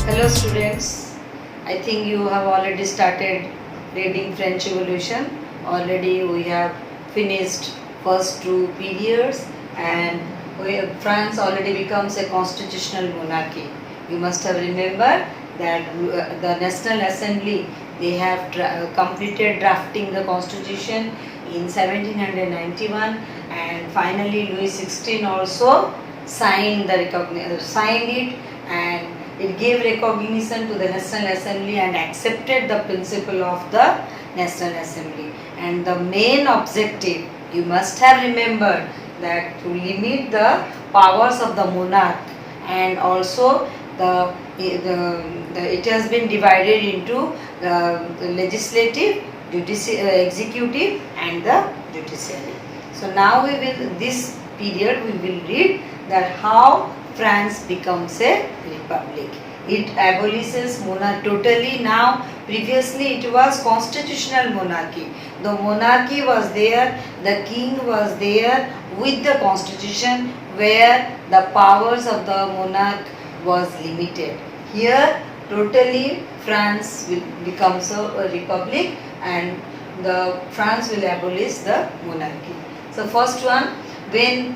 Hello students, I think you have already started reading French Revolution. Already we have finished first two periods and France already becomes a constitutional monarchy. You must have remembered that the National Assembly, they have completed drafting the constitution in 1791 and finally Louis XVI also signed it, and it gave recognition to the National Assembly and accepted the principle of the National Assembly. And the main objective, you must have remembered, that to limit the powers of the monarch, and also it has been divided into the legislative, executive and the judiciary. So now this period we will read that how France becomes a republic. It abolishes monarchy totally now. Previously it was constitutional monarchy. The monarchy was there, the king was there with the constitution where the powers of the monarch was limited. Here totally France will becomes a republic and the France will abolish the monarchy. So first one, when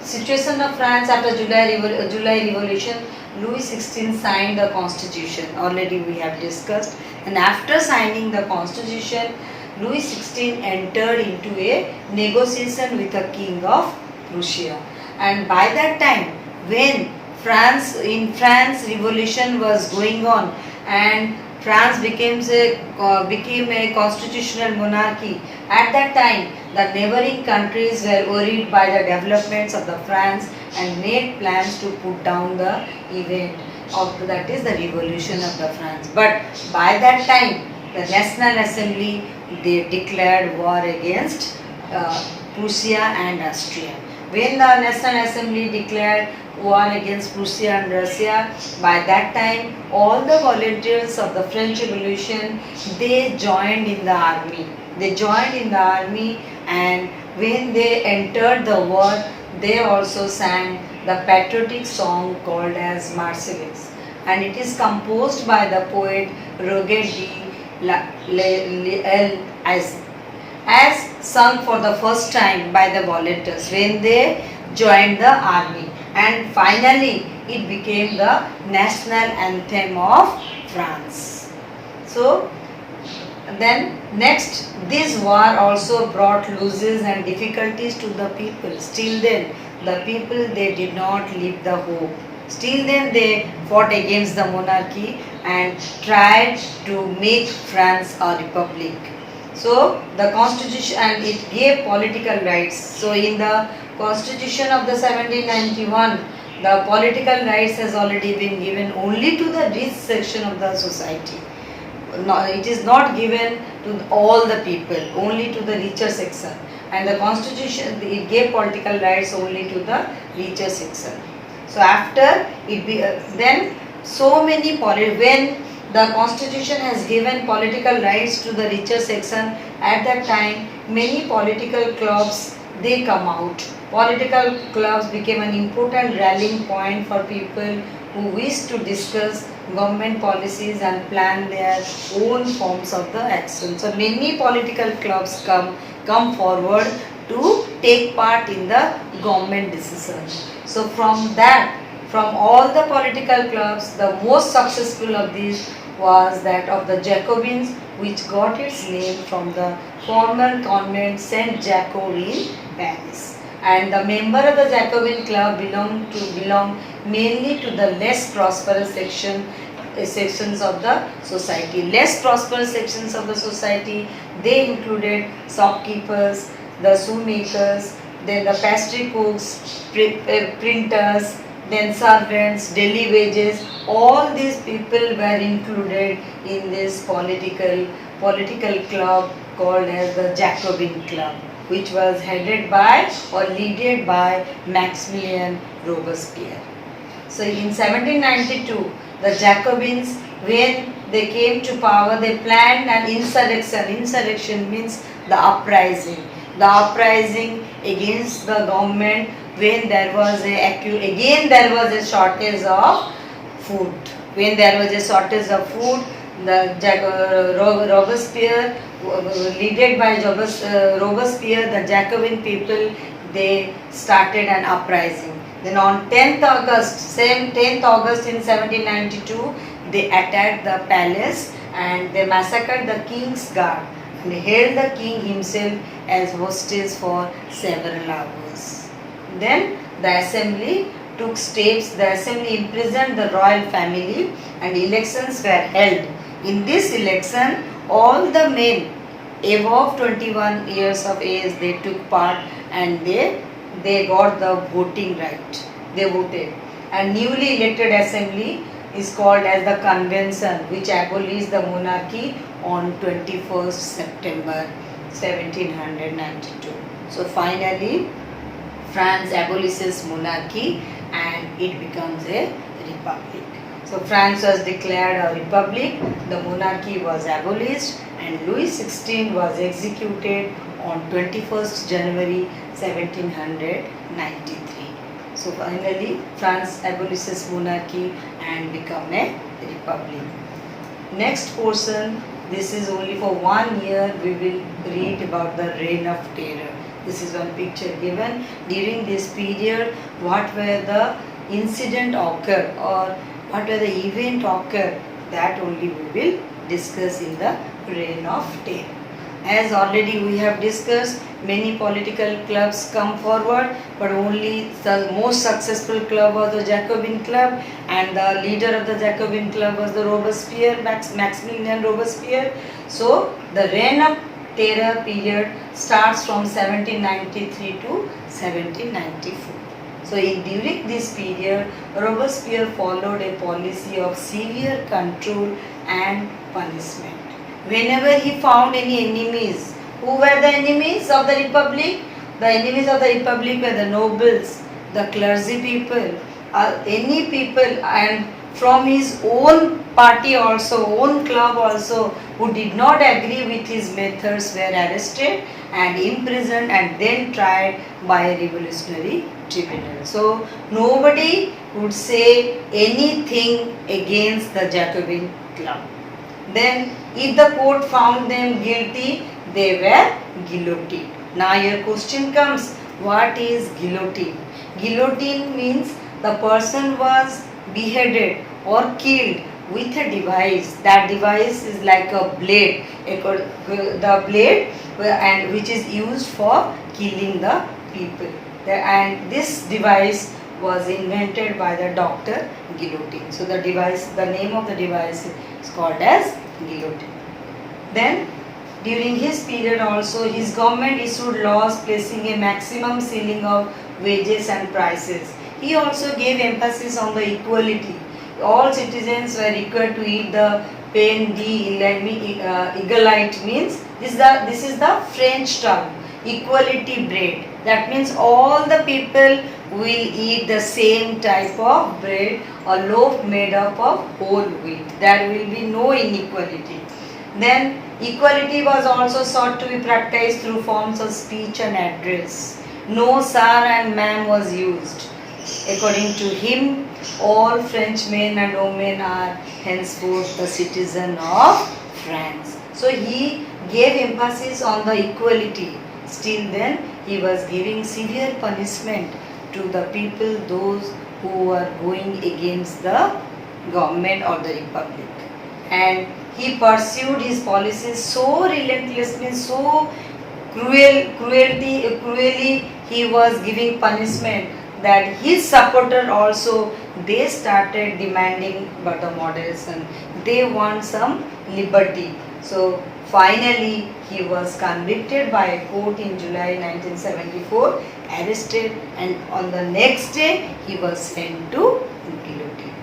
situation of France after July Revolution, Louis XVI signed the constitution. Already we have discussed. And after signing the constitution, Louis XVI entered into a negotiation with the king of Prussia. And by that time, when France revolution was going on and France became a constitutional monarchy. At that time, the neighboring countries were worried by the developments of the France and made plans to put down the event of that is the revolution of the France. But by that time, the National Assembly, they declared war against Prussia and Austria. When the National Assembly declared war against Prussia and Russia, by that time all the volunteers of the French Revolution, they joined in the army. And when they entered the war, they also sang the patriotic song called as Marseillaise, and it is composed by the poet Roger de as sung for the first time by the volunteers when they joined the army, and finally it became the national anthem of France. So then next, this war also brought losses and difficulties to the people. Still then the people, they did not leave the hope. Still then they fought against the monarchy and tried to make France a republic. So the constitution, and it gave political rights. So in the constitution of the 1791, the political rights has already been given only to the rich section of the society. No, it is not given to all the people, only to the richer section. And the constitution, it gave political rights only to the richer section. So after it then so many when the constitution has given political rights to the richer section, at that time many political clubs, they come out. Political clubs became an important rallying point for people who wish to discuss government policies and plan their own forms of the action. So many political clubs come forward to take part in the government decisions. So from all the political clubs, the most successful of these was that of the Jacobins, which got its name from the former convent Saint Jacob in Paris. And the member of the Jacobin club belong mainly to the less prosperous sections of the society. Less prosperous sections of the society, they included shopkeepers, the shoemakers, then the pastry cooks, printers, then servants, daily wages. All these people were included in this political club called as the Jacobin Club, which was headed by or led by Maximilien Robespierre. So in 1792, the Jacobins, when they came to power, they planned an insurrection. Insurrection means the uprising. The uprising against the government when there was a shortage of food. when there was a shortage of food, the Robespierre, led by Robespierre, the Jacobin people, they started an uprising. Then on 10th August, same 10th August in 1792, they attacked the palace and they massacred the king's guard and held the king himself as hostage for several hours. Then the assembly took steps. The assembly imprisoned the royal family and elections were held. In this election, all the men above 21 years of age, they took part and they got the voting right. They voted. And newly elected assembly is called as the convention, which abolished the monarchy on 21st September 1792. So finally, France abolishes monarchy and it becomes a republic. So France was declared a republic, the monarchy was abolished, and Louis XVI was executed on 21st January 1793. So finally, France abolishes monarchy and become a republic. Next portion, this is only for 1 year, we will read about the reign of terror. This is one picture given. During this period, what were the incident occur or what were the event occur, that only we will discuss in the reign of terror. As already we have discussed, many political clubs come forward, but only the most successful club was the Jacobin club, and the leader of the Jacobin club was the Robespierre, Maximilien Robespierre. So the reign of terror period starts from 1793 to 1794. So during this period, Robespierre followed a policy of severe control and punishment. Whenever he found any enemies, who were the enemies of the republic? The enemies of the republic were the nobles, the clergy people, any people, and from his own party also, own club also, who did not agree with his methods were arrested and imprisoned and then tried by a revolutionary tribunal. So nobody would say anything against the Jacobin club. Then if the court found them guilty, they were guillotined. Now your question comes, what is guillotine? Guillotine means the person was beheaded or killed with a device. That device is like a blade, the blade and which is used for killing the people. And this device was invented by the doctor Guillotine. So the device, the name of the device is called as guillotine. Then during his period also, his government issued laws placing a maximum ceiling of wages and prices. He also gave emphasis on the equality. All citizens were required to eat the pain d'égalité, means this is the French term, equality bread. That means all the people will eat the same type of bread, a loaf made up of whole wheat. There will be no inequality. Then equality was also sought to be practiced through forms of speech and address. No sir and ma'am was used. According to him, all Frenchmen and women are henceforth the citizen of France. So he gave emphasis on the equality. Still then, he was giving severe punishment to the people, those who were going against the government or the republic. And he pursued his policies so relentlessly, so cruelly he was giving punishment that his supporter also, they started demanding but the moderation. They want some liberty. So finally he was convicted by a court in July 1974, arrested, and on the next day he was sent to guillotine.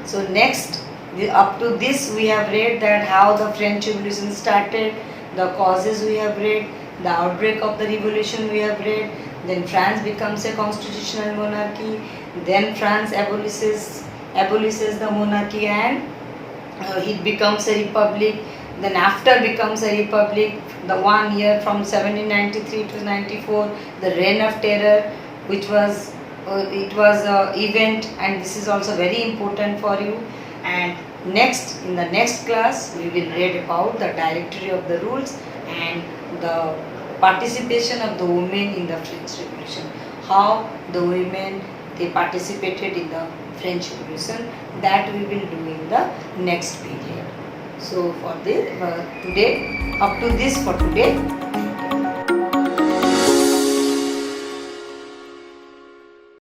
So next, up to this we have read that how the French Revolution started, the causes we have read, the outbreak of the revolution we have read, then France becomes a constitutional monarchy, then France abolishes the monarchy and it becomes a republic. Then after becomes a republic, the 1 year from 1793 to 94, the reign of terror, which was it was an event, and this is also very important for you. and next in the next class we will read about the directory of the rules and the participation of the women in the French Revolution, how the women they participated in the French Revolution. That we will do in the next period. So for this today, up to this for today.